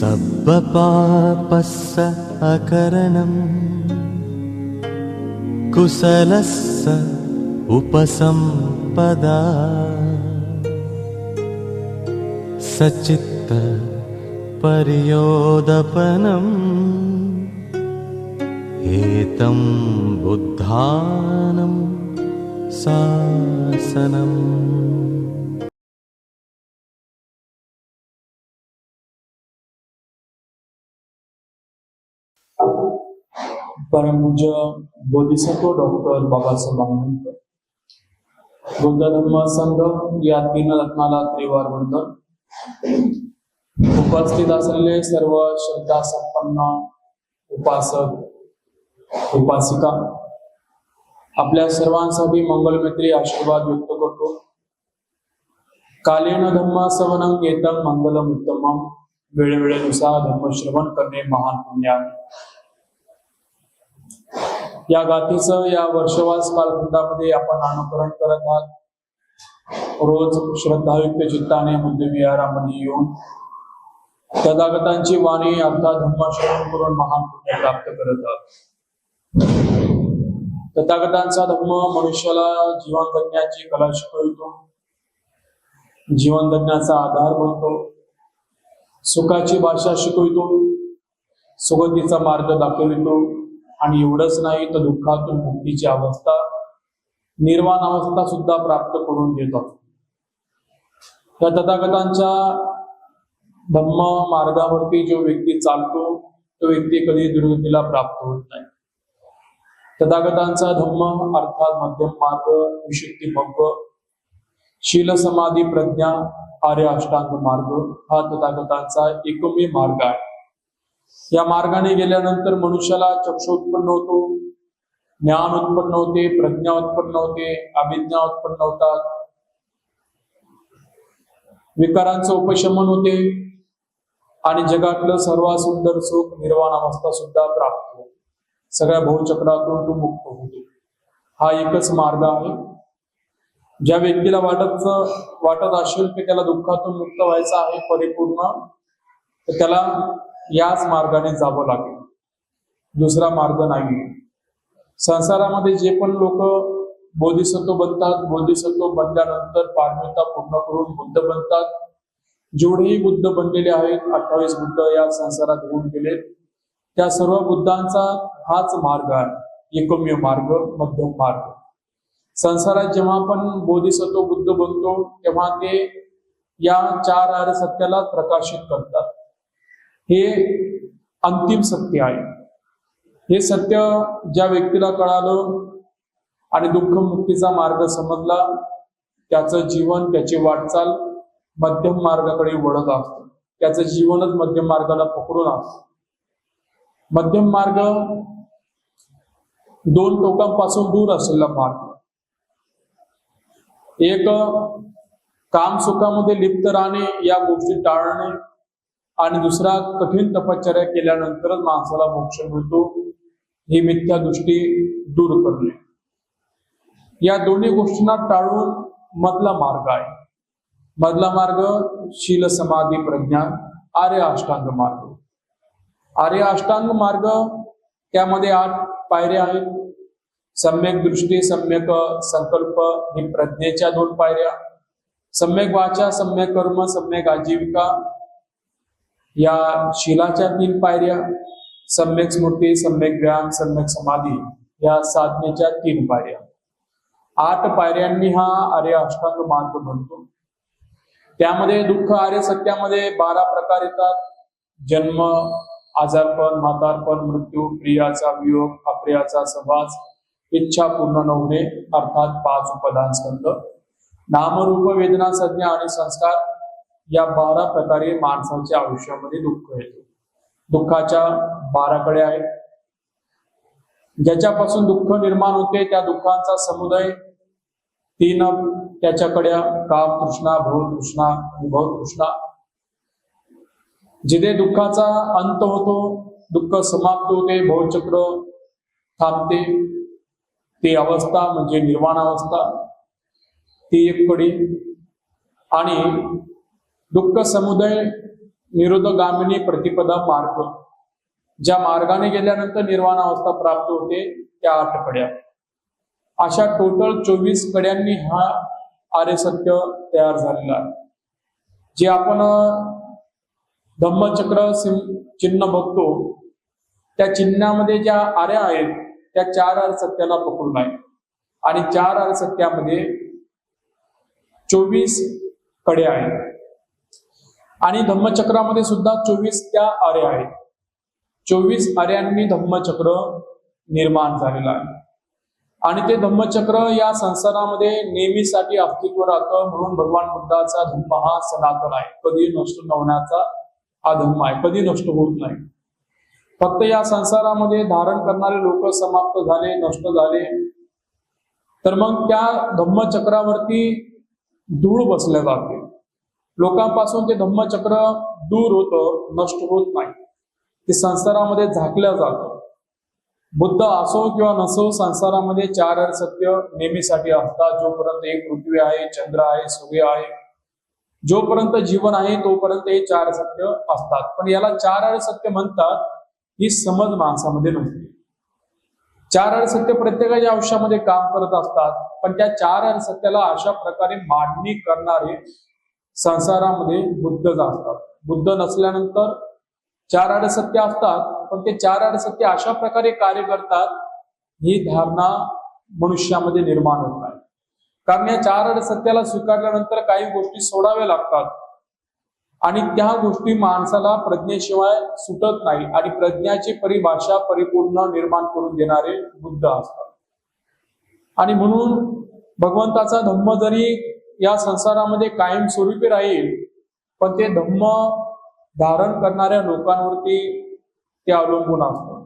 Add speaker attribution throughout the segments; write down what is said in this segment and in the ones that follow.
Speaker 1: सब्बपापस्स अकरणं कुशलस्स उपसम्पदा सचित्त पर्योदपनम् एतं बुद्धानं शासनम्।
Speaker 2: परमपूज्य बोधिसत्व डॉक्टर बाबासाहेब आंबेडकर बुद्ध धम्म संघ या 3 रत्नाला त्रिवार वंदन। उपस्थित असलेले सर्व श्रद्धा संपन्न उपासक उपासिका आपल्या सर्वांसाठी मंगलमैत्री आशीर्वाद व्यक्त करतो। कालेन धम्म श्रवणं एतं मंगलम उत्तमम। वेळेवेळेनुसार धर्मश्रवण करणे महान पुण्य आहे। या गाथेचं या वर्षवास कालखंडामध्ये आपण अनुकरण करत आहात। रोज श्रद्धायुक्त चित्ताने बुद्ध विहारामध्ये येऊन तथागतांची वाणी अर्थात धम्मश्रवण करून महान पुण्य प्राप्त करत आहात। तथागतांचा धम्म मनुष्याला जीवन जगण्याची कला शिकवितो, जीवन जगण्याचा आधार बनतो, सुखाची भाषा शिकवितो, सुगतीचा मार्ग दाखवितो आणि एवढंच नाही तर दुःखातून मुक्तीची अवस्था निर्वाण अवस्था सुद्धा प्राप्त करून देतात। त्या तथागतांच्या धम्म मार्गावरती जो व्यक्ती चालतो तो व्यक्ती कधी दुर्गतीला प्राप्त होत नाही। तथागतांचा धम्म अर्थात मध्यम मार्ग, विशुद्धी भंग, शील समाधी प्रज्ञा, आर्य अष्टांग मार्ग हा तथागतांचा एकमेव मार्ग आहे। या मार्गाने गेल्यानंतर मनुष्याला चक्षु उत्पन्न होतो, ज्ञान उत्पन्न होते, प्रज्ञा उत्पन्न होते, अभिज्ञा उत्पन्न होतात, विकारांचं उपशमन होते आणि जगातलं सर्वात सुंदर सुख निर्वाण अवस्था सुद्धा प्राप्त होते। सगळ्या भवचक्रातून तो मुक्त होतो। हा एकच मार्ग आहे। ज्या व्यक्तीला वाटत असेल की त्याला दुःखातून मुक्त व्हायचं आहे परिपूर्ण, तर त्याला याच मार्गाने जावं लागेल, दुसरा मार्ग नाही। संसारामध्ये जे पण लोक बोधिसत्व बनतात, बोधिसत्व बनल्यानंतर पारमिता पूर्ण करून बुद्ध बनतात। जेवढेही बुद्ध बनलेले आहेत, 28 बुद्ध या संसारात होऊन गेले, त्या सर्व बुद्धांचा हाच मार्ग आहे, एकमेव मार्ग, मध्यम मार्ग। संसारात जेव्हा पण बोधिसत्व बुद्ध बनतो तेव्हा ते या 4 आर्य सत्याला प्रकाशित करतात। हे अंतिम सत्य आहे। हे सत्य ज्या व्यक्तीला कळालं आणि दुःख मुक्तीचा मार्ग समजला, त्याचं जीवन, त्याची वाटचाल मध्यम मार्गाकडे वळत असतं। त्याचं जीवनच मध्यम मार्गाला पकडून असतं। मध्यम मार्ग 2 टोकांपासून दूर असलेला मार्ग। एक काम सुखामध्ये लिप्त राहणे, या गोष्टी टाळणे, आणि दुसरा कठीण तपश्चर्या केल्यानंतरच माणसाला मोक्ष मिळतो, ही मिथ्या दृष्टी दूर करणे। या दोन्ही गोष्टींना टाळून मधला मार्ग आहे। मधला मार्ग शील समाधी प्रज्ञा, आर्य अष्टांग मार्ग। आर्य अष्टांग मार्ग त्यामध्ये 8 पायऱ्या आहेत। सम्यक दृष्टी, सम्यक संकल्प ही प्रज्ञेच्या 2 पायऱ्या, सम्यक वाचा, सम्यक कर्म, सम्यक आजीविका या शीलाच्या 3 पायऱ्या, सम्यक स्मृती, सम्यक व्यायाम, सम्यक समाधी या साधनेच्या 3 पायऱ्या। 8 पायऱ्यांनी हा आर्य अष्टांग मार्ग बनतो। त्यामध्ये दुःख आर्य सत्यामध्ये 12 प्रकार येतात। जन्म, आजारपण, म्हातारपण, मृत्यू, प्रियाचा वियोग, अप्रियाचा सहवास, इच्छा पूर्ण न होणे अर्थात 5 उपादान स्कंध, नामरूप, वेदना, संज्ञा आणि संस्कार या 12 प्रकारे माणसाच्या आयुष्यामध्ये दुःख येते। दुःखाच्या 12 कड्या आहेत। ज्याच्यापासून दुःख निर्माण होते त्या दुःखांचा समुदाय 3 त्याच्या कड्या, काम तृष्णा, भव तृष्णा, विभव तृष्णा। जिथे दुःखाचा अंत होतो, दुःख समाप्त होते, भवचक्र थांबते, ती अवस्था म्हणजे निर्वाण अवस्था, ती एक कडी। आणि दुःख समुदाय निरोधगामिनी प्रतिपदा मार्ग, ज्या मार्गाने गेल्यानंतर निर्वाण अवस्था प्राप्त होते त्या 8 कड्या. अशा टोटल 24 कड्यांनी हा आर्य सत्य तयार झालेला आहे. जे आपण धम्मचक्र चिन्ह बघतो त्या चिन्हामध्ये ज्या आर्या आहेत त्या 4 आर्य सत्याला पकडून आहे आणि 4 आर्य सत्यामध्ये 24 कड्या आहेत आणि धम्मचक्रामध्ये सुद्धा 24 त्या आर्या आहेत. 24 आर्यांनी धम्मचक्र निर्माण झालेलं आहे आणि ते धम्मचक्र या संसारामध्ये नेहमीसाठी अस्तित्व राहतं. म्हणून भगवान बुद्धाचा धम्म हा सनातन आहे, कधी नष्ट न होण्याचा हा धम्म आहे, कधी नष्ट होत नाही. फक्त या संसारामध्ये धारण करणारे लोक समाप्त झाले, नष्ट झाले, तर मग त्या धम्मचक्रावरती धूळ बसल्या जाते. लोकांपासून ते धम्मचक्र दूर होतं, नष्ट होत नाही, ते संसारामध्ये झाकल्या जातं. बुद्ध असो किंवा नसो, संसारामध्ये 4 आर्य सत्य नेहमीसाठी असतात. जोपर्यंत एक पृथ्वी आहे, चंद्र आहे, सूर्य आहे, जोपर्यंत जीवन आहे तोपर्यंत हे 4 आर्य सत्य असतात. पण याला 4 आर्य सत्य म्हणतात ही समज माणसामध्ये नसते. 4 आर्य सत्य प्रत्येकाच्या आयुष्यामध्ये काम करत असतात, पण त्या 4 आर्य सत्याला अशा प्रकारे मांडणी करणारे संसारामध्ये बुद्धच असतात. बुद्ध नसल्यानंतर 4 आर्य सत्य असतात, पण ते 4 आर्य सत्य अशा प्रकारे कार्य करतात ही धारणा मनुष्यामध्ये निर्माण होत नाही. कारण या 4 आर्य सत्याला स्वीकारल्यानंतर काही गोष्टी सोडाव्या लागतात आणि त्या गोष्टी माणसाला प्रज्ञेशिवाय सुटत नाही आणि प्रज्ञाची परिभाषा परिपूर्ण निर्माण करून देणारे बुद्ध असतात. आणि म्हणून भगवंताचा धम्म जरी या संसारामध्ये कायमस्वरूपी राहील, पण ते धम्म धारण करणाऱ्या लोकांवरती ते अवलंबून असतं.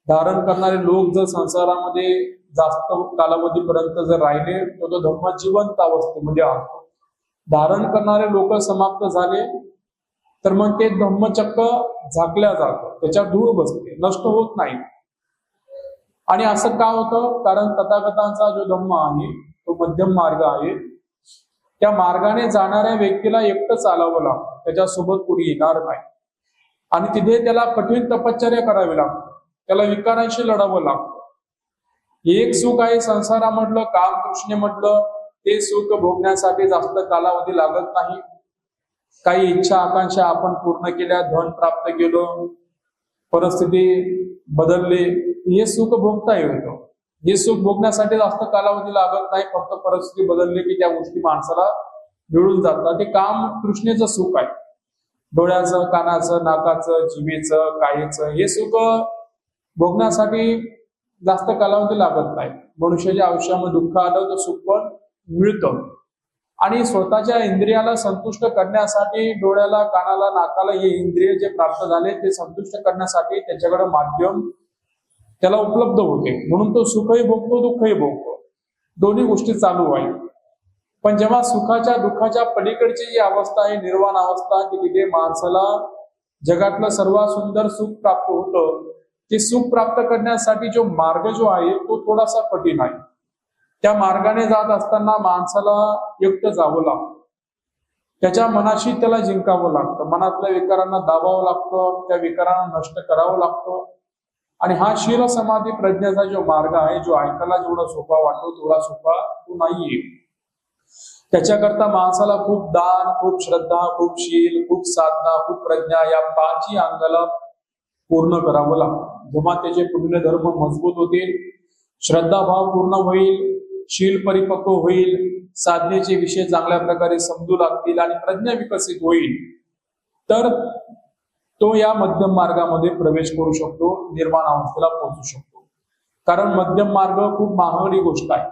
Speaker 2: धारण करणारे लोक जर संसारामध्ये जास्त कालावधीपर्यंत जर राहिले तर तो धम्म जिवंत अवस्थेमध्ये असतो. धारण करणारे लोक समाप्त झाले तर मग ते धम्मचक्र झाकल्या जातं, त्याच्यावर धूळ बसते, नष्ट होत नाही. आणि असं का होतं? कारण तथागतांचा जो धम्म आहे तो मध्यम मार्ग आहे. त्या मार्गाने जाणाऱ्या व्यक्तीला एकटं चालावं लागतं, त्याच्यासोबत कोणी येणार नाही आणि तिथे त्याला कठीण तपश्चर्या करावी लागते, त्याला विकारांशी लढावं लागतं. एक सुख आहे संसारामधलं, काम तृष्णेमधलं, ते सुख भोगण्यासाठी जास्त कालावधी लागत नाही. काही इच्छा आकांक्षा आपण पूर्ण केल्या, धन प्राप्त केलं, परिस्थिती बदलले, हे सुख भोगता येतं. हे सुख भोगण्यासाठी जास्त कालावधी लागत नाही, फक्त परिस्थिती बदलली की त्या गोष्टी माणसाला मिळून जातात. ते काम तृष्णेचं सुख आहे, डोळ्याचं, कानाचं, नाकाचं, जिभेचं, कायेचं, हे सुख भोगण्यासाठी जास्त कालावधी लागत नाही. मनुष्याच्या आयुष्यामध्ये दुःख आलं तर सुख पण मिळतं आणि स्वतःच्या इंद्रियाला संतुष्ट करण्यासाठी डोळ्याला, कानाला, नाकाला हे इंद्रिय जे प्राप्त झाले ते संतुष्ट करण्यासाठी त्याच्याकडे माध्यम त्याला उपलब्ध होते. म्हणून तो सुखही भोगतो, दुःखही भोगतो, दोन्ही गोष्टी चालू आहेत. पण जेव्हा सुखाच्या दुःखाच्या पलीकडची जी अवस्था आहे, निर्वाण अवस्था, की तिथे माणसाला जगातलं सर्वात सुंदर सुख प्राप्त होतं, ते सुख प्राप्त करण्यासाठी जो मार्ग जो आहे तो थोडासा कठीण आहे. त्या मार्गाने जात असताना माणसाला एकटं जावं लागतं, त्याच्या मनाशी त्याला जिंकावं लागतं, मनातल्या विकारांना दाबावं लागतं, त्या विकारांना नष्ट करावं लागतं. आणि हा शील समाधी प्रज्ञेचा जो मार्ग आहे, जो ऐकायला जेवढा सोपा वाटतो तेवढा सोपा तो नाहीये. त्याच्याकरता माणसाला खूप दान, खूप श्रद्धा, खूप शील, खूप साधना, खूप प्रज्ञा या 5ही अंगाला पूर्ण करावं लागतं. जेव्हा त्याचे पुण्यधर्म मजबूत होतील, श्रद्धाभाव पूर्ण होईल, शील परिपक्व होईल, साधनेचे विषय चांगल्या प्रकारे समजू लागतील आणि प्रज्ञा विकसित होईल, तर तो या मध्यम मार्गामध्ये प्रवेश करू शकतो, निर्वाण अवस्थेला पोहोचू शकतो. कारण मध्यम मार्ग खूप महागडी गोष्ट आहे.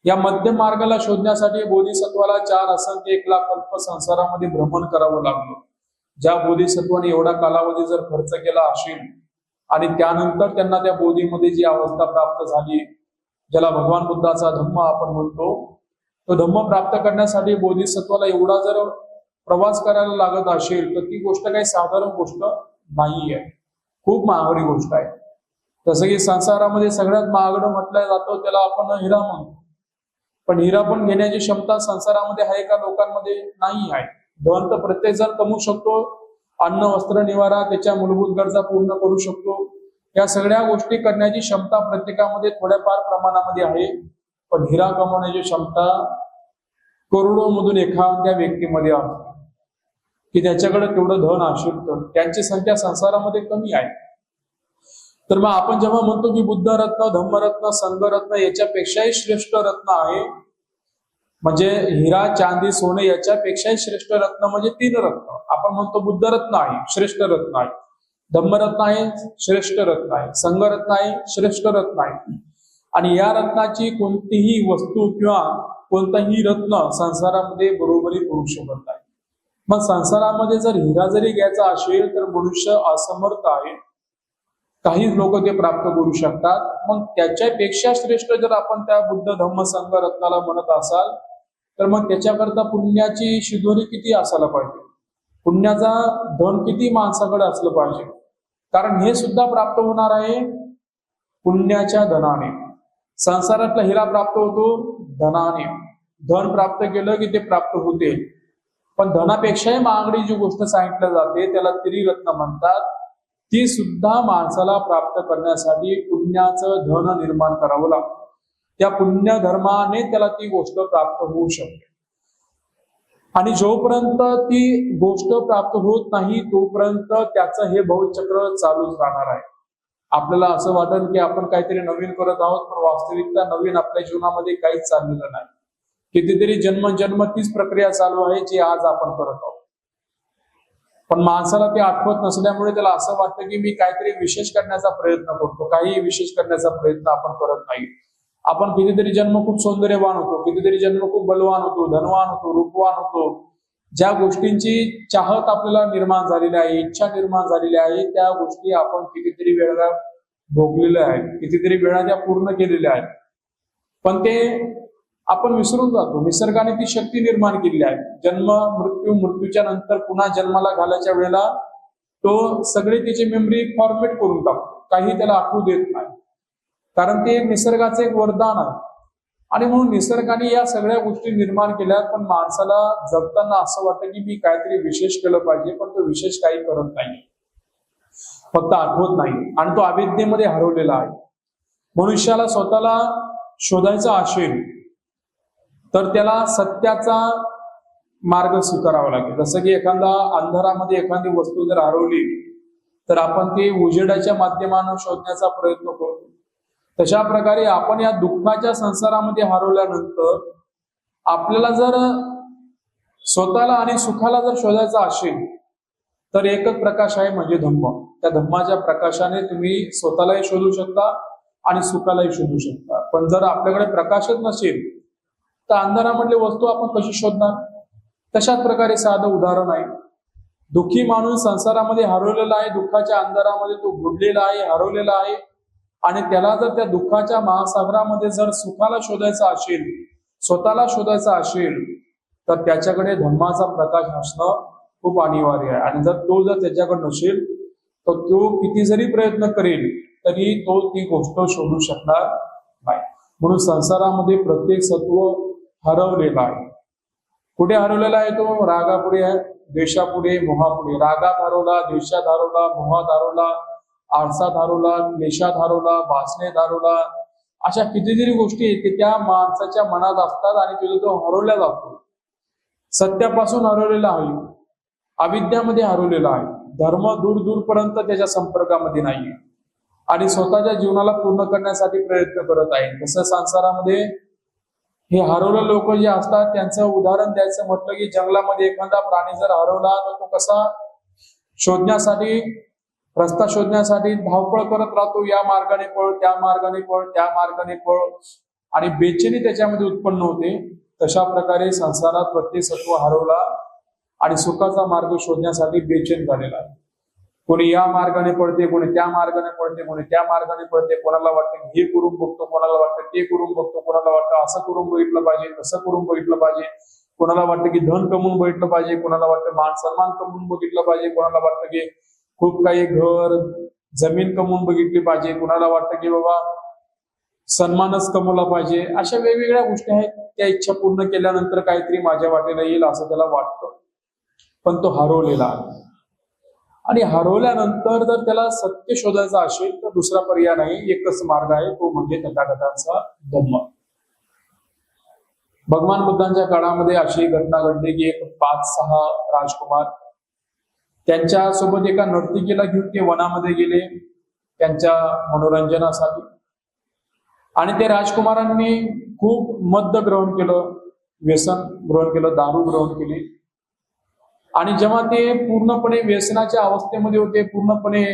Speaker 2: या मध्यम मार्गाला शोधण्यासाठी बोधिसत्वाला 4 असंख्य 1 लाख कल्प संसारामध्ये भ्रमण करावं लागलं. ज्या बोधिसत्वाने एवढा कालावधी जर खर्च केला असेल आणि त्यानंतर त्यांना त्या बोधीमध्ये जी अवस्था प्राप्त झाली, ज्याला भगवान बुद्धाचा धम्म आपण म्हणतो, तो धम्म प्राप्त करण्यासाठी बोधिसत्वाला एवढा जर प्रवास करायला लागत असेल तर ती गोष्ट काही साधारण गोष्ट नाही आहे, खूप महागडी गोष्ट आहे. जसं की संसारामध्ये सगळ्यात महागडं म्हटलं जातं त्याला आपण हिरा म्हणतो, पण हिरा पण घेण्याची क्षमता संसारामध्ये आहे का? लोकांमध्ये नाही आहे. धन तर प्रत्येक जण कमवू शकतो, अन्न वस्त्र निवारा त्याच्या मूलभूत गरजा पूर्ण करू शकतो. या सगळ्या गोष्टी करण्याची क्षमता प्रत्येकामध्ये थोड्याफार प्रमाणामध्ये आहे. पण हिरा कमवण्याची क्षमता करोडोमधून एखाद्या व्यक्तीमध्ये आहे की त्याच्याकडे तेवढं धन असेल तर त्यांची संख्या संसारामध्ये कमी आहे. तर मग आपण जेव्हा म्हणतो की बुद्ध रत्न, धम्मरत्न, संघरत्न याच्यापेक्षाही श्रेष्ठ रत्न आहे, म्हणजे हिरा, चांदी, सोने याच्यापेक्षाही श्रेष्ठ रत्न म्हणजे 3 रत्न. आपण म्हणतो बुद्ध रत्न आहे, श्रेष्ठ रत्न आहे, धम्मरत्न आहे, श्रेष्ठ रत्न आहे, संघरत्न आहे, श्रेष्ठ रत्न आहे. आणि या रत्नाची कोणतीही वस्तू किंवा कोणताही रत्न संसारामध्ये बरोबरी करू शकत नाही. मग संसारामध्ये जर हिरा जरी घ्यायचा असेल तर मनुष्य असमर्थ आहे. काही लोक ते प्राप्त करू शकतात. मग त्याच्यापेक्षा श्रेष्ठ जर आपण त्या बुद्ध, धम्म, संघ रत्नाला म्हणत असाल तर मग त्याच्याकरता पुण्याची शिदोरी किती असायला पाहिजे, पुण्याचा धन किती माणसाकडे असलं पाहिजे. कारण हे सुद्धा प्राप्त होणार आहे पुण्याच्या धनाने. संसारातला हिरा प्राप्त होतो धनाने. धन प्राप्त केलं की ते प्राप्त होते. पण धनापेक्षाही महागडी जी गोष्ट सांगितली जाते त्याला त्रिरत्न म्हणतात. ती सुद्धा माणसाला प्राप्त करण्यासाठी पुण्याचं धन निर्माण करावं लागतं. त्या पुण्य धर्माने त्याला ती गोष्ट प्राप्त होऊ शकते. आणि जोपर्यंत ती गोष्ट प्राप्त होत नाही तोपर्यंत त्याचं हे भवचक्र चालूच राहणार आहे. आपल्याला असं वाटेल की आपण काहीतरी नवीन करत आहोत, पण वास्तविकता नवीन आपल्या जीवनामध्ये काहीच चाललेलं नाही. कितीतरी जन्म तीच प्रक्रिया चालू आहे जी आज आपण करत आहोत. पण माणसाला ते आठवत नसल्यामुळे त्याला असं वाटतं की मी काहीतरी विशेष करण्याचा प्रयत्न करतो. काही विशेष करण्याचा प्रयत्न आपण करत नाही. आपण कितीतरी जन्म खूप सौंदर्यवान होतो, कितीतरी जन्म खूप बलवान होतो, धनवान होतो, रूपवान होतो. ज्या गोष्टींची चाहत आपल्याला निर्माण झालेली आहे, इच्छा निर्माण झालेली आहे, त्या गोष्टी आपण कितीतरी वेळा भोगलेल्या आहेत, कितीतरी वेळा त्या पूर्ण केलेल्या आहेत. पण ते आपण विसरून जातो. निसर्गाने ती शक्ती निर्माण केलेली आहे. जन्म, मृत्यू, मृत्यूच्या नंतर पुन्हा जन्माला घालायच्या वेळेला तो सगळी त्याची मेमरी फॉर्मेट करून टाकतो. काही त्याला आठवू देत नाही. कारण ते निसर्गाचं एक वरदान आहे. आणि म्हणून निसर्गाने या सगळ्या गोष्टी निर्माण केल्या. पण माणसाला जगताना असं वाटतं की मी काहीतरी विशेष केलं पाहिजे, पण तो विशेष काही करत नाही, फक्त आठवत नाही. आणि तो अविद्येमध्ये हरवलेला आहे. मनुष्याला स्वतःला शोधायचा असेल तर त्याला सत्याचा मार्ग स्वीकारावा लागेल. जसं की एखादा अंधारामध्ये एखादी वस्तू जर हरवली तर आपण ती उजेडाच्या माध्यमानं शोधण्याचा प्रयत्न करतो. तशा प्रकारे आपण या दुःखाच्या संसारामध्ये हरवल्यानंतर आपल्याला जर स्वतःला आणि सुखाला जर शोधायचा असेल तर एकच प्रकाश आहे, म्हणजे धम्म. त्या धम्माच्या प्रकाशाने तुम्ही स्वतःलाही शोधू शकता आणि सुखालाही शोधू शकता. पण जर आपल्याकडे प्रकाशच नसेल तर अंधारामधली वस्तू आपण कशी शोधणार? तशाच प्रकारे साधं उदाहरण आहे. दुःखी माणूस संसारामध्ये हरवलेला आहे, दुःखाच्या अंधारामध्ये तो बुडलेला आहे, हरवलेला आहे. आणि त्याला जर त्या दुःखाच्या महासागरामध्ये जर सुखाला शोधायचा असेल, स्वतःला शोधायचा असेल तर त्याच्याकडे धम्माचा प्रकाश असणं खूप अनिवार्य आहे. आणि जर त्याच्याकडे नसेल तर तो किती जरी प्रयत्न करेल तरी तो ती गोष्ट शोधू शकणार नाही. म्हणून संसारामध्ये प्रत्येक सत्व हरवलेला आहे. कुठे हरवलेला आहे तो? रागापुढे आहे, द्वेषापुढे, मोहापुढे. रागात हरवला, द्वेषात हरवला, मोहात हरवला, आळसात हरवला, क्लेशात हरवला, वासनेत हरवला. अशा कितीतरी गोष्टी आहेत की त्या माणसाच्या मनात असतात आणि तो हरवला जातो. सत्यापासून हरवलेला आहे, अविद्यामध्ये हरवलेला आहे, धर्म दूर दूरपर्यंत त्याच्या संपर्कामध्ये नाहीये आणि स्वतःच्या जीवनाला पूर्ण करण्यासाठी प्रयत्न करत आहे. तसं संसारामध्ये हे हरवलेले लोक जे असतात त्यांचं उदाहरण द्यायचं म्हटलं की जंगलामध्ये एखादा प्राणी जर हरवला तर तो कसा शोधण्यासाठी, रस्ता शोधण्यासाठी धावपळ करत राहतो. या मार्गाने पळ, त्या मार्गाने पळ, त्या मार्गाने पळ, आणि बेचैनी त्याच्यामध्ये उत्पन्न होते. तशा प्रकारे संसारात प्रत्येक सत्व हरवला आणि सुखाचा मार्ग शोधण्यासाठी बेचैन झालेला आहे. कोणी या मार्गाने पळते, कोणी त्या मार्गाने पळते, कोणी त्या मार्गाने पळते. कोणाला वाटतं हे करून बघतो, कोणाला वाटतं ते करून बघतो, कोणाला वाटतं असं करून बघितलं पाहिजे, तसं करून बघितलं पाहिजे. कोणाला वाटतं की धन कमवून बघितलं पाहिजे, कोणाला वाटतं मान सन्मान कमवून बघितलं पाहिजे, कोणाला वाटतं की खूप काही घर जमीन कमवून बघितली पाहिजे, कोणाला वाटतं की बाबा सन्मानच कमवला पाहिजे. अशा वेगवेगळ्या गोष्टी आहेत. त्या इच्छा पूर्ण केल्यानंतर काहीतरी माझ्या वाटेला येईल असं त्याला वाटतं, पण तो हरवलेला आहे. आणि हरवल्यानंतर जर त्याला सत्य शोधायचं असेल तर दुसरा पर्याय नाही, एकच मार्ग आहे, तो म्हणजे तथागतांचा धम्म. भगवान बुद्धांच्या काळामध्ये अशी घटना घडली की एक 5-6 राजकुमार त्यांच्या सोबत एका नर्तिकेला घेऊन ते वनामध्ये गेले त्यांच्या मनोरंजनासाठी. आणि ते राजकुमारांनी खूप मद्य ग्रहण केलं, व्यसन ग्रहण केलं, दारू ग्रहण केली. आणि जेव्हा ते पूर्णपणे व्यसनाच्या अवस्थेमध्ये होते, पूर्णपणे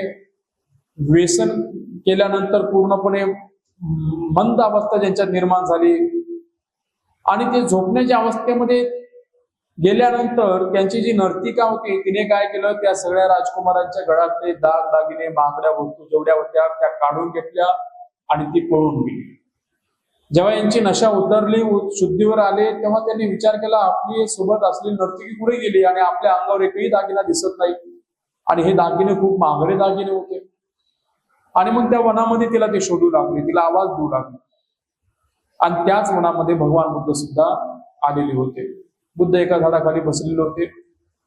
Speaker 2: व्यसन केल्यानंतर पूर्णपणे मंद अवस्था ज्यांच्यात निर्माण झाली आणि ते झोपण्याच्या अवस्थेमध्ये गेल्यानंतर त्यांची जी नर्तिका होती तिने काय केलं, त्या सगळ्या राजकुमारांच्या गळ्यातले दागिने महागड्या वस्तू जेवढ्या होत्या त्या काढून घेतल्या आणि ती पळून गेली. जेव्हा यांची नशा उतरली, शुद्धीवर आले, तेव्हा त्यांनी विचार केला आपली सोबत असलेली नर्तकी कुठे गेली आणि आपल्या अंगावर एकही दागिना दिसत नाही आणि हे दागिने खूप महागडे दागिने होते. आणि मग त्या वनामध्ये तिला ते शोधू लागले, तिला आवाज देऊ लागले. आणि त्याच वनामध्ये भगवान बुद्ध सुद्धा आलेले होते. बुद्ध एका झाडाखाली बसलेले होते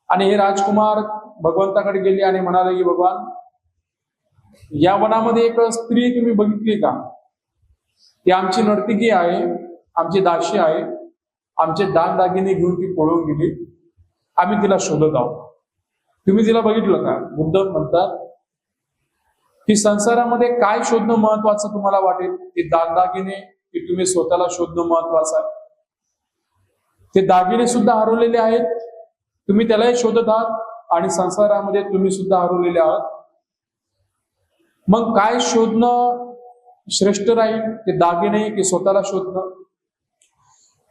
Speaker 2: आणि हे राजकुमार भगवंताकडे गेले आणि म्हणाले की भगवान, या वनामध्ये एक स्त्री तुम्ही बघितली का? ती आमची नर्तकी आहे, आमची दासी आहे, आमचे दागिने घेऊन ती पळून गेली, आम्ही तिला शोधत आहोत, तुम्ही तिला बघितलं का? बुद्ध म्हणतात की संसारामध्ये काय शोधणं महत्वाचं तुम्हाला वाटेल? ते दागिने की तुम्ही स्वतःला शोधणं महत्वाचं आहे? ते दागिने सुद्धा हरवलेले आहेत, तुम्ही त्यालाही शोधत आहात आणि संसारामध्ये तुम्ही सुद्धा हरवलेले आहात. मग काय शोधणं श्रेष्ठ राहील? ते दागिने की स्वतःला शोधणं?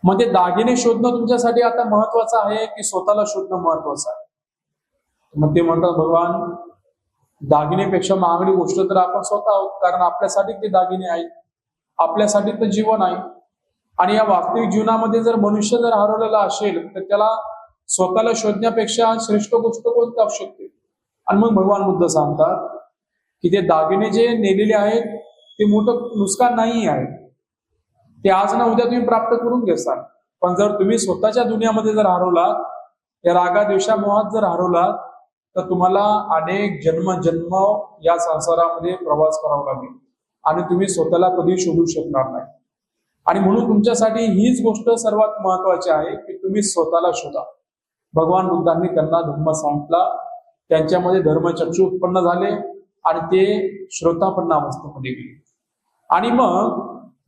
Speaker 2: मग ते दागिने शोधणं तुमच्यासाठी आता महत्वाचं आहे की स्वतःला शोधणं महत्वाचं आहे? मग ते म्हणतात भगवान, दागिनेपेक्षा महागडी गोष्ट तर आपण स्वतः आहोत, कारण आपल्यासाठी ते दागिने आहेत, आपल्यासाठी तर जीवन आहे. आणि या वास्तविक जीवनामध्ये जर मनुष्य जर हरवलेला असेल तर त्याला स्वतःला शोधण्यापेक्षा श्रेष्ठ गोष्ट कोणती असू शकते? आणि मग भगवान बुद्ध सांगतात की ते दागिने जे नेलेले आहेत ते मोठं नुकसान नाही आहे, ते आज ना उद्या तुम्ही प्राप्त करून घेसाल. पण जर तुम्ही स्वतःच्या दुनियामध्ये जर हरवलात, या रागा द्वेषा मोहात जर हरवलात, तर तुम्हाला अनेक जन्म या संसारामध्ये प्रवास करावा लागेल आणि तुम्ही स्वतःला कधी शोधू शकणार नाही. आणि म्हणून तुमच्यासाठी हीच गोष्ट सर्वात महत्वाची आहे की तुम्ही स्वतःला शोधा. भगवान बुद्धांनी त्यांना धर्म सांगितला, त्यांच्यामध्ये धर्मचक्षु उत्पन्न झाले आणि ते श्रोतापन्न अवस्थेमध्ये गेले. आणि मग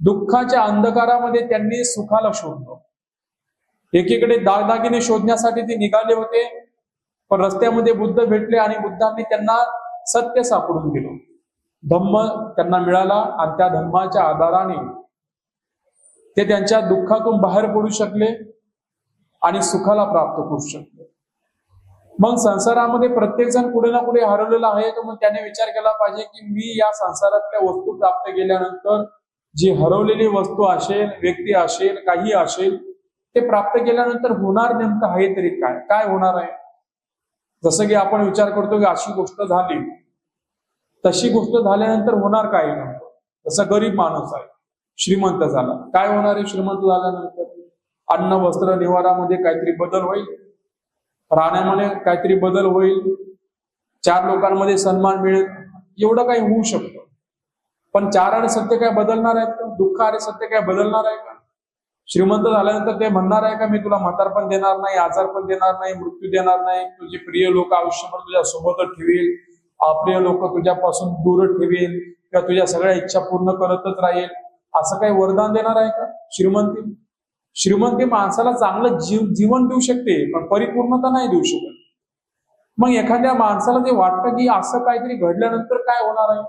Speaker 2: दुःखाच्या अंधकारामध्ये त्यांनी सुखाला शोधलं. एकीकडे दागिने शोधण्यासाठी ते निघाले होते, पण रस्त्यामध्ये बुद्ध भेटले आणि बुद्धांनी त्यांना सत्य सापडून दिलं. धम्म त्यांना मिळाला आणि त्या धम्माच्या आधाराने ते त्यांच्या दुःखातून बाहेर पडू शकले आणि सुखाला प्राप्त करू शकले. मग संसारामध्ये प्रत्येक जण कुठे ना कुठे हरवलेला आहे, तर मग त्याने विचार केला पाहिजे की मी या संसारातल्या वस्तू प्राप्त केल्यानंतर जी हरवलेली वस्तू असेल, व्यक्ती असेल, काही असेल, ते प्राप्त केल्यानंतर होणार नेमकं आहे तरी काय? काय होणार आहे? जसं की आपण विचार करतो की अशी गोष्ट झाली, तशी गोष्ट झाल्यानंतर होणार काय नेमकं? जसं गरीब माणूस आहे, श्रीमंत झाला, काय होणार आहे श्रीमंत झाल्यानंतर? अन्न वस्त्र निवारामध्ये काहीतरी बदल होईल, राहण्यामध्ये काहीतरी बदल होईल, 4 लोकांमध्ये सन्मान मिळेल, एवढं काही होऊ शकतं. पण 4 आणि सत्य काय बदलणार आहेत का? दुःख आणि सत्य काय बदलणार आहे का? श्रीमंत झाल्यानंतर ते म्हणणार आहे का मी तुला म्हातारपण देणार नाही, आजारपण देणार नाही, मृत्यू देणार नाही, तुझे प्रिय लोक आयुष्यभर तुझ्या सोबतच ठेवील, अप्रिय लोक तुझ्यापासून दूर ठेवील किंवा तुझ्या सगळ्या इच्छा पूर्ण करतच राहील, असं काही वरदान देणार आहे का श्रीमंती माणसाला चांगलं जीवन देऊ शकते, पण परिपूर्णता नाही देऊ शकत. मग एखाद्या माणसाला ते वाटतं की असं काहीतरी घडल्यानंतर काय होणार आहे?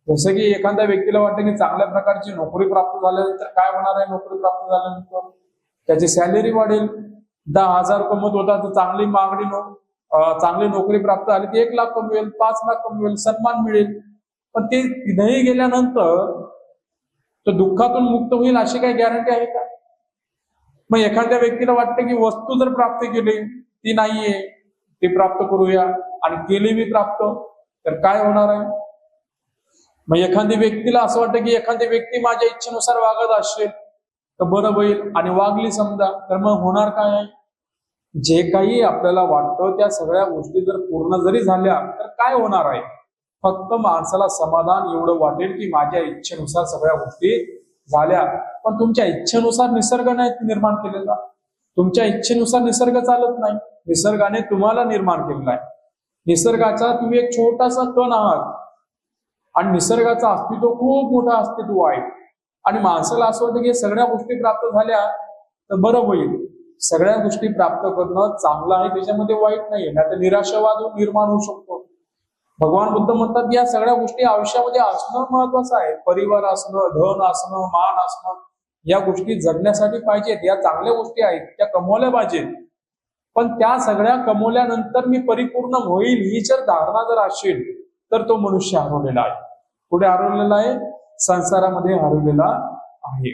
Speaker 2: जसं की एखाद्या व्यक्तीला वाटतं की चांगल्या प्रकारची नोकरी प्राप्त झाल्यानंतर काय होणार आहे? नोकरी प्राप्त झाल्यानंतर त्याची सॅलरी वाढेल. 10,000 कमवत होता तर चांगली नोकरी प्राप्त झाली ती 1 लाख कमवेल, 5 लाख कमवेल, सन्मान मिळेल. पण ते तिथेही गेल्यानंतर तो दुःखातून मुक्त होईल अशी काही गॅरंटी आहे का? मग एखाद्या व्यक्तीला वाटतं की वस्तू जर प्राप्त केली ती नाहीये, ती प्राप्त करूया आणि केली मी प्राप्त, तर काय होणार आहे? मग एखाद्या व्यक्तीला असं वाटतं की एखादी व्यक्ती माझ्या इच्छेनुसार वागत असेल तर बरं होईल आणि वागली समजा, तर मग होणार काय आहे? जे काही आपल्याला वाटतं त्या सगळ्या गोष्टी जर पूर्ण जरी झाल्या तर काय होणार आहे? फक्त माणसाला समाधान एवढं वाटेल की माझ्या इच्छेनुसार सगळ्या गोष्टी झाल्या. पण तुमच्या इच्छेनुसार निसर्ग नाही निर्माण केलेला. तुमच्या इच्छेनुसार निसर्ग चालत नाही. निसर्गाने तुम्हाला निर्माण केलेला आहे. निसर्गाचा तुम्ही एक छोटासा कण आहात आणि निसर्गाचं अस्तित्व खूप मोठं अस्तित्व आहे. आणि माणसाला असं वाटतं की सगळ्या गोष्टी प्राप्त झाल्या तर बरं होईल. सगळ्या गोष्टी प्राप्त करणं चांगलं आहे, त्याच्यामध्ये वाईट नाहीये. नाही तर निराशावाद निर्माण होऊ शकतो. भगवान बुद्ध म्हणतात या सगळ्या गोष्टी आयुष्यामध्ये असणं महत्वाचं आहे. परिवार असणं, धन असणं, मान असणं, या गोष्टी जगण्यासाठी पाहिजेत. या चांगल्या गोष्टी आहेत, त्या कमवल्या पाहिजेत. पण त्या सगळ्या कमवल्यानंतर मी परिपूर्ण होईल ही जर धारणा जर असेल तर तो मनुष्य हरवलेला आहे. कुठे हरवलेला आहे? संसारामध्ये हरवलेला आहे.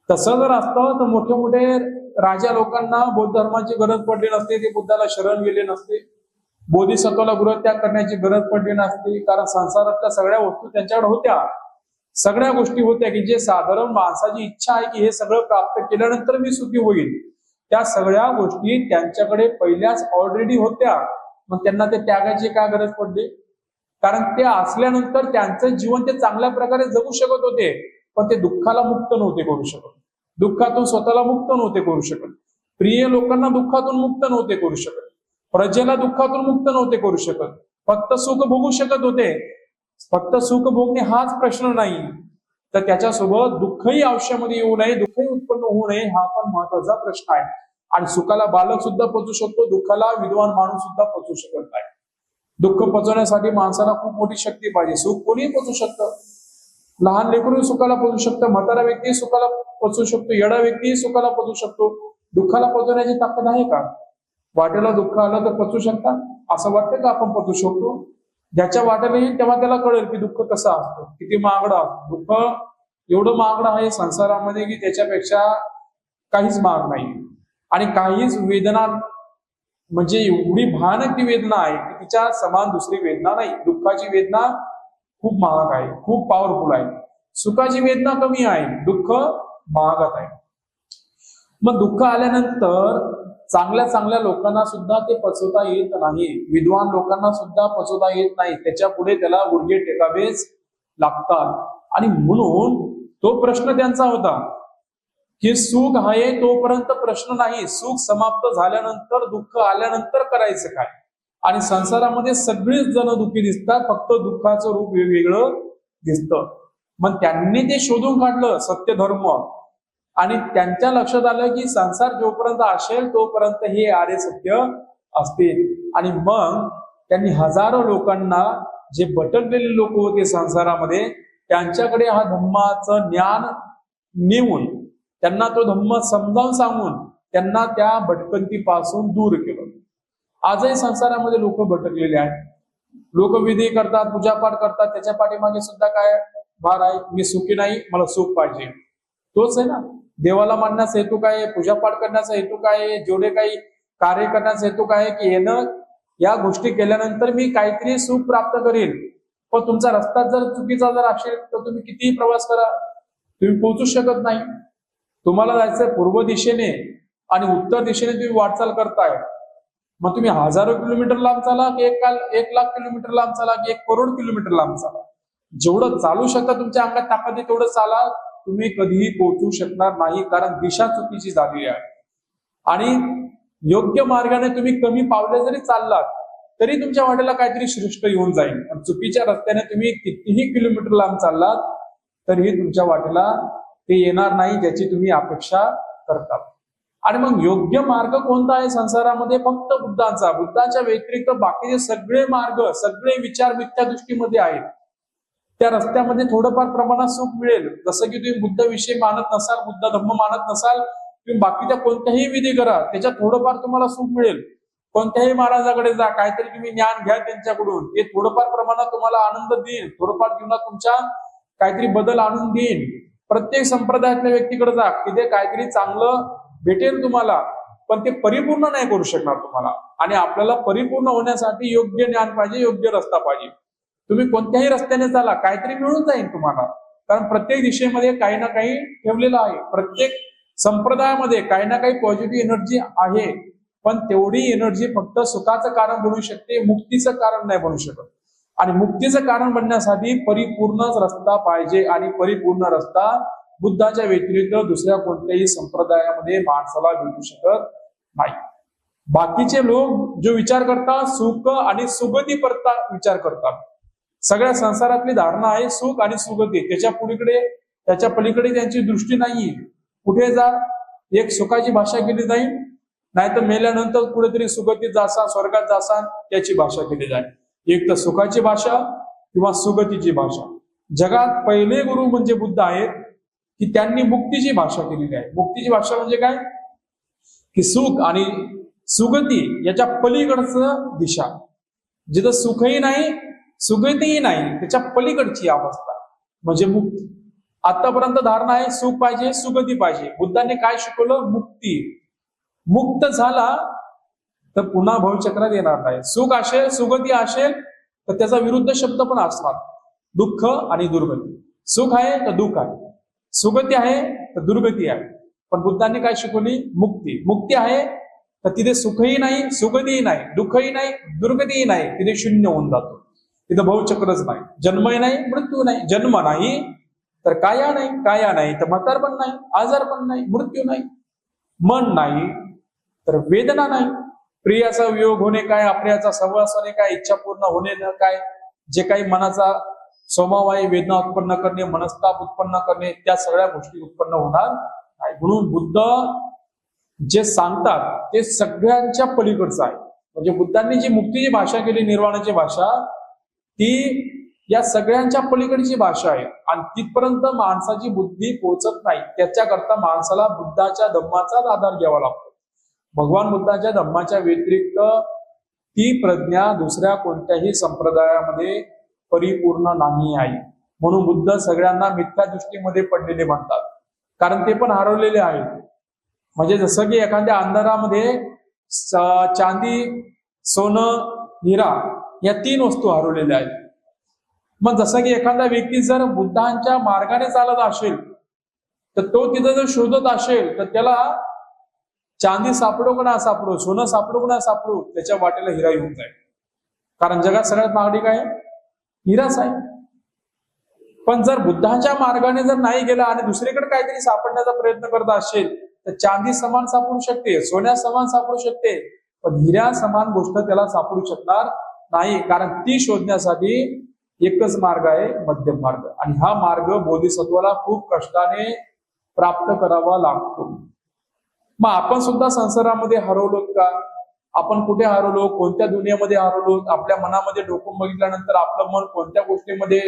Speaker 2: तसं जर असतं तर मोठे मोठे राजा लोकांना बौद्ध धर्माची गरज पडली नसते. ते बुद्धाला शरण गेले नसते. बोधिसत्वाला गृहत्याग करण्याची गरज पडली नसते. कारण संसारातल्या सगळ्या वस्तू त्यांच्याकडे होत्या. सगळ्या गोष्टी होत्या की जे साधारण माणसाची इच्छा आहे की हे सगळं प्राप्त केल्यानंतर मी सुखी होईल, त्या सगळ्या गोष्टी त्यांच्याकडे पहिल्याच ऑलरेडी होत्या. मग त्यांना ते त्यागाची काय गरज पडली? कारण ते असल्यानंतर त्यांचं जीवन ते चांगल्या प्रकारे जगू शकत होते. पण ते दुःखाला मुक्त नव्हते करू शकत. दुःखातून स्वतःला मुक्त नव्हते करू शकत. प्रिय लोकांना दुःखातून मुक्त नव्हते करू शकत. प्रजेला दुःखातून मुक्त नव्हते करू शकत. फक्त सुख भोगू शकत होते. फक्त सुख भोगणे हाच प्रश्न नाही, तर त्याच्यासोबत दुःखही आयुष्यामध्ये येऊ नये, दुःखही उत्पन्न होऊ नये हा पण महत्वाचा प्रश्न आहे. आणि सुखाला बालक सुद्धा पचू शकतो, दुःखाला विद्वान माणूस सुद्धा पचू शकत नाही. दुःख पचवण्यासाठी माणसाला खूप मोठी शक्ती पाहिजे. सुख कोणीही पचू शकतं. लहान लेकरू सुखाला पचू शकतं, म्हातारा व्यक्ती सुखाला पचू शकतो, येडा व्यक्ती सुखाला पचू शकतो. दुःखाला पचवण्याची ताकद आहे का? वाटेला दुःख आलं तर पचू शकता असं वाटतं का आपण पचू शकतो? ज्याच्या वाटेला येईल तेव्हा त्याला कळेल की दुःख कसं असतं, किती महागडं असतं. दुःख एवढं महागडं आहे संसारामध्ये की त्याच्यापेक्षा काहीच महाग नाही. आणि काहीच वेदना म्हणजे एवढी भयानक ती वेदना आहे की तिच्या समान दुसरी वेदना नाही. दुःखाची वेदना खूप महाग आहे, खूप पॉवरफुल आहे. सुखाची वेदना कमी आहे, दुःख महागात आहे. मग दुःख आल्यानंतर चांगल्या चांगल्या लोकांना सुद्धा ते पचवता येत नाही. विद्वान लोकांना सुद्धा पचवता येत नाही. त्याच्या पुढे त्याला गुडघे टेकावेच लागतात. आणि म्हणून तो प्रश्न त्यांचा होता की सुख आहे तोपर्यंत प्रश्न नाही, सुख समाप्त झाल्यानंतर दुःख आल्यानंतर करायचं काय? आणि संसारामध्ये सगळीच जण दुःखी दिसतात, फक्त दुःखाचं रूप वेगवेगळं दिसतं. मग त्यांनी ते शोधून काढलं सत्य धर्म. आणि त्यांच्या लक्षात आलं की संसार जोपर्यंत असेल तोपर्यंत हे आर्य सत्य असते. आणि मग त्यांनी हजारो लोकांना, जे भटकलेले लोक होते संसारामध्ये, त्यांच्याकडे हा धम्माचं ज्ञान नेऊन त्यांना तो धम्म समजावून सांगून त्यांना त्या भटकंतीपासून दूर केलं. आजही संसारामध्ये लोक भटकलेले आहेत. लोक विधी करतात, पूजापाठ करतात, त्याच्या पाठीमागे सुद्धा काय भार आहे? मी सुखी नाही, मला सुख पाहिजे. तोच आहे ना. देवाला मानण्याचा हेतू काय? पूजापाठ करण्याचा हेतू काय? जेवढे काही कार्य करण्याचा हेतू काय? की येणं या गोष्टी केल्यानंतर मी काहीतरी सुख प्राप्त करेल. पण तुमचा रस्ता जर चुकीचा जर असेल तर तुम्ही कितीही प्रवास करा, तुम्ही पोहोचू शकत नाही. तुम्हाला जायचं पूर्व दिशेने आणि उत्तर दिशेने तुम्ही वाटचाल करताय. मग तुम्ही हजारो किलोमीटर लांब चाला की 1 लाख किलोमीटर लांब चाला की 1 करोड किलोमीटर लांब चाला, जेवढं चालू शकता तुमच्या अंगात ताकद आहे तेवढं चाला, तुम्ही कधीही पोहोचू शकणार नाही. कारण दिशा चुकीची झालेली आहे. आणि योग्य मार्गाने तुम्ही कमी पावले जरी चाललात तरी तुमच्या वाटेला काहीतरी श्रेष्ठ येऊन जाईल. आणि चुकीच्या रस्त्याने तुम्ही कितीही किलोमीटर लांब चाललात तरीही तुमच्या वाटेला ते येणार नाही ज्याची तुम्ही अपेक्षा करता. आणि मग योग्य मार्ग कोणता आहे संसारामध्ये? फक्त बुद्धांचा. बुद्धाच्या व्यतिरिक्त बाकीचे सगळे मार्ग, सगळे विचार मिथ्या दृष्टीमध्ये आहेत. त्या रस्त्यामध्ये थोडंफार प्रमाणात सुख मिळेल. जसं की तुम्ही बुद्ध विषय मानत नसाल, बुद्ध धर्म मानत नसाल, तुम्ही बाकीच्या कोणत्याही विधी करा, त्याच्यात थोडंफार तुम्हाला सुख मिळेल. कोणत्याही महाराजाकडे जा, काहीतरी तुम्ही ज्ञान घ्या त्यांच्याकडून, ते थोडंफार प्रमाणात तुम्हाला आनंद देईल, थोडंफार जीवनात तुमच्या काहीतरी बदल आणून देईल. प्रत्येक संप्रदायातल्या व्यक्तीकडे जा, तिथे काहीतरी चांगलं भेटेल तुम्हाला, पण ते परिपूर्ण नाही करू शकणार तुम्हाला. आणि आपल्याला परिपूर्ण होण्यासाठी योग्य ज्ञान पाहिजे, योग्य रस्ता पाहिजे. तुम्ही कोणत्याही रस्त्याने चाला, काहीतरी मिळून जाईल तुम्हाला. कारण प्रत्येक दिशेमध्ये काही ना काही ठेवलेलं आहे. प्रत्येक संप्रदायामध्ये काही ना काही पॉझिटिव्ह एनर्जी आहे. पण तेवढी एनर्जी फक्त सुखाचं कारण बनू शकते, मुक्तीचं कारण नाही बनू शकत. आणि मुक्तीचं कारण बनण्यासाठी परिपूर्णच रस्ता पाहिजे, आणि परिपूर्ण रस्ता बुद्धाच्या व्यतिरिक्त दुसऱ्या कोणत्याही संप्रदायामध्ये माणसाला भेटू शकत नाही. बाकीचे लोक जो विचार करतात सुख आणि सुगती परता विचार करतात. सगळ्या संसारातली धारणा आहे सुख आणि सुगती, त्याच्या पलीकडे त्यांची दृष्टी नाहीये. कुठे जा एक सुखाची भाषा केली जाईल, नाहीतर मेल्यानंतर कुठेतरी सुगतीत जासा, स्वर्गात जासा त्याची भाषा केली जाईल. एक तर सुखाची भाषा किंवा सुगतीची भाषा. जगात पहिले गुरु म्हणजे बुद्ध आहेत की त्यांनी मुक्तीची भाषा केलेली आहे. मुक्तीची भाषा म्हणजे काय की सुख आणि सुगती याच्या पलीकडचं दिशा, जिथं सुखही नाही सुगतीही नाही त्याच्या पलीकडची अवस्था म्हणजे मुक्ती. आतापर्यंत धारणा आहे सुख पाहिजे सुगती पाहिजे. बुद्धांनी काय शिकवलं? मुक्ती. मुक्त झाला तर पुन्हा भवचक्रात येणार नाही. सुख असेल सुगती असेल तर त्याचा विरुद्ध शब्द पण असणार, दुःख आणि दुर्गती. सुख आहे तर दुःख आहे, सुगती आहे तर दुर्गती आहे. पण बुद्धांनी काय शिकवली? मुक्ती. मुक्ती आहे तर तिथे सुखही नाही सुगतीही नाही दुःखही नाही दुर्गतीही नाही, तिथे शून्य होऊन जातो. तिथं भवचक्रच नाही, जन्मही नाही मृत्यू नाही. जन्म नाही तर काया नाही, काया नाही तर म्हातारपण नाही, आजार पण नाही, मृत्यू नाही. मन नाही तर वेदना नाही. प्रियाचा वियोग होणे काय, अप्रियाचा सहवास होणे काय, इच्छा पूर्ण होणे न काय, जे काही मनाचा स्वभाव आहे वेदना उत्पन्न करणे, मनस्ताप उत्पन्न करणे, त्या सगळ्या गोष्टी उत्पन्न होणार नाही. म्हणून बुद्ध जे सांगतात ते सगळ्यांच्या पलीकडचं आहे. म्हणजे बुद्धांनी जी मुक्तीची भाषा केली, निर्वाणाची भाषा, ती या सगळ्यांच्या पलीकडची भाषा आहे. आणि तिथपर्यंत माणसाची बुद्धी पोहोचत नाही. त्याच्याकरता माणसाला बुद्धाच्या धम्माचाच आधार घ्यावा लागतो. भगवान बुद्धाच्या धम्माच्या व्यतिरिक्त ती प्रज्ञा दुसऱ्या कोणत्याही संप्रदायामध्ये परिपूर्ण नाही आहे. म्हणून बुद्ध सगळ्यांना मिथ्या दृष्टीमध्ये पडलेले म्हणतात, कारण ते पण हरवलेले आहेत. म्हणजे जसं की एखाद्या अंधारामध्ये चांदी, सोनं, हिरा या 3 वस्तू हरवलेल्या आहेत. मग जसं की एखादा व्यक्ती जर बुद्धांच्या मार्गाने चालत असेल तर तो तिथं जर शोधत असेल तर त्याला चांदी सापडो का ना सापडो, सोनं सापडो का ना सापडो, त्याच्या वाटेला हिरा येऊन जाईल. कारण जगात सगळ्यात महागडी काय? हिराच आहे. पण जर बुद्धांच्या मार्गाने जर नाही गेला आणि दुसरीकडे काहीतरी सापडण्याचा प्रयत्न करत असेल तर चांदी समान सापडू शकते, सोन्या समान सापडू शकते, पण हिऱ्या समान गोष्ट त्याला सापडू शकणार नाही. कारण ती शोधण्यासाठी एकच मार्ग आहे, मध्यम मार्ग. आणि हा मार्ग बोधिसत्वाला खूप कष्टाने प्राप्त करावा लागतो. मग आपण सुद्धा संसारामध्ये हरवलोत का? आपण कुठे हरवलो? कोणत्या दुनियामध्ये हरवलो? आपल्या मनामध्ये डोकून बघितल्यानंतर आपलं मन कोणत्या गोष्टीमध्ये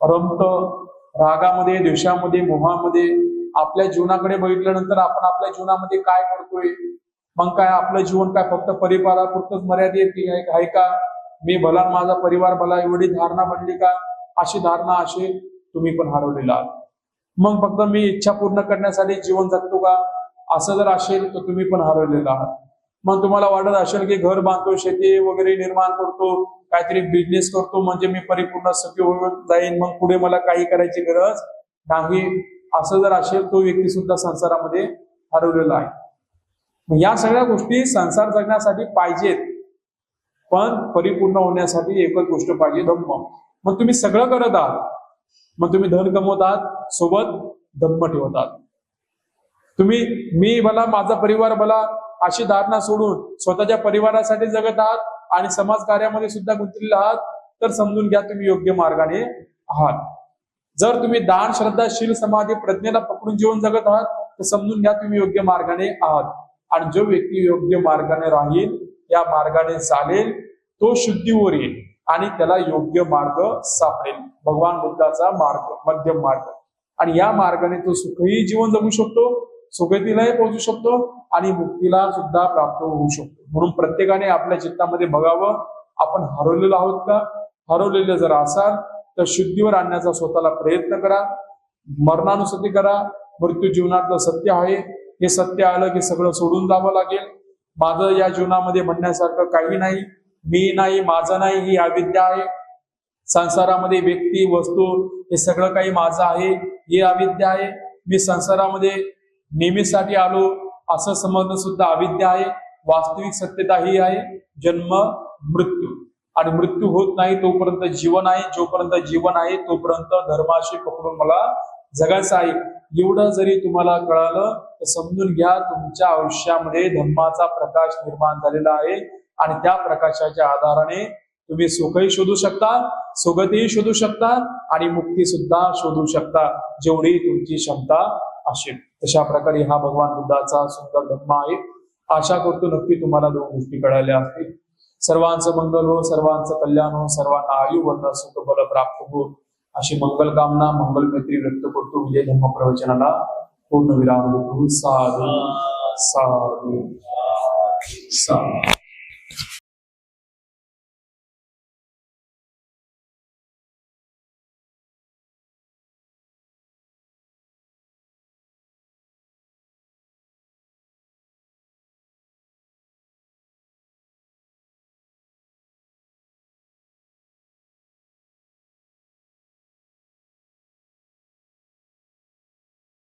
Speaker 2: रमतं? रागामध्ये, द्वेषामध्ये, मोहामध्ये. आपल्या जीवनाकडे बघितल्यानंतर आपण आपल्या जीवनामध्ये काय करतोय? मग काय आपलं जीवन काय फक्त परिवारापुरतच मर्यादित आहे का? मी भला माझा परिवार भला एवढी धारणा बनली का? अशी धारणा अशी तुम्ही पण हरवलेला आहात. मग फक्त मी इच्छा पूर्ण करण्यासाठी जीवन जगतो का? असं जर असेल तर तुम्ही पण हरवलेला आहात. मग तुम्हाला वाटत असेल की घर बांधतो, शेती वगैरे निर्माण करतो, काहीतरी बिझनेस करतो म्हणजे मी परिपूर्ण सुखी होऊन जाईन, मग पुढे मला काही करायची गरज नाही. असं जर असेल तो व्यक्ती सुद्धा संसारामध्ये हरवलेला आहे. या सगळ्या गोष्टी संसार जगण्यासाठी पाहिजेत, पण परिपूर्ण होण्यासाठी एकच गोष्ट पाहिजे, धम्म. मग तुम्ही सगळं करत आहात, मग तुम्ही धन कमवत आहात, सोबत धम्म ठेवत आहात. तुम्ही मी भला माझा परिवार भला अशी धारणा सोडून स्वतःच्या परिवारासाठी जगत आहात आणि समाज कार्यामध्ये सुद्धा गुंतलेले आहात, तर समजून घ्या तुम्ही योग्य मार्गाने आहात. जर तुम्ही दान, श्रद्धा, शील, समाधी, प्रज्ञेला पकडून जीवन जगत आहात तर समजून घ्या तुम्ही योग्य मार्गाने आहात. आणि जो व्यक्ती योग्य मार्गाने राहील, या मार्गाने चालेल, तो शुद्धीवर येईल आणि त्याला योग्य मार्ग सापडेल, भगवान बुद्धाचा मार्ग, मध्यम मार्ग. आणि या मार्गाने तो सुखही जीवन जगू शकतो, सुगतीलाही पोहोचू शकतो आणि मुक्तीला सुद्धा प्राप्त होऊ शकतो. म्हणून प्रत्येकाने आपल्या चित्तामध्ये बघावं, आपण हरवलेलो आहोत का? हरवलेले जर असाल तर शुद्धीवर आणण्याचा स्वतःला प्रयत्न करा, मरणानुसती करा. मृत्यू जीवनातलं सत्य आहे, हे सत्य आलं की सगळं सोडून जावं लागेल. माझं या जीवनामध्ये म्हणण्यासारखं काही नाही, मी नाही, माझं नाही, ही अविद्या आहे. संसारामध्ये व्यक्ती, वस्तू हे सगळं काही माझं आहे, ही अविद्या आहे. मी संसारामध्ये नेहमीसाठी आलो असं समजणं सुद्धा अविद्या आहे. वास्तविक सत्यता ही आहे जन्म मृत्यू, आणि मृत्यू होत नाही तोपर्यंत जीवन आहे, जोपर्यंत जीवन आहे तोपर्यंत धर्माशी पकडून मला जगायचं आहे. एवढं जरी तुम्हाला कळालं तर समजून घ्या तुमच्या आयुष्यामध्ये धर्माचा प्रकाश निर्माण झालेला आहे, आणि त्या प्रकाशाच्या आधाराने तुम्ही सुखही शोधू शकता, सुगतीही शोधू शकता, आणि मुक्ती सुद्धा शोधू शकता, जेवढी तुमची क्षमता असेल. तशा प्रकारे हा भगवान बुद्धाचा सुंदर धर्म आहे. आशा करतो नक्की तुम्हाला दोन गोष्टी कळाल्या असतील. सर्वांचं मंगल हो, सर्वांचं कल्याण हो, सर्वांना आयु वर्ण सुख बल प्राप्त हो, अशी मंगल कामना मंगल मैत्री व्यक्त करतो. विजय धर्म प्रवचनाला पूर्ण विराम देतो. साधू साधू साधू.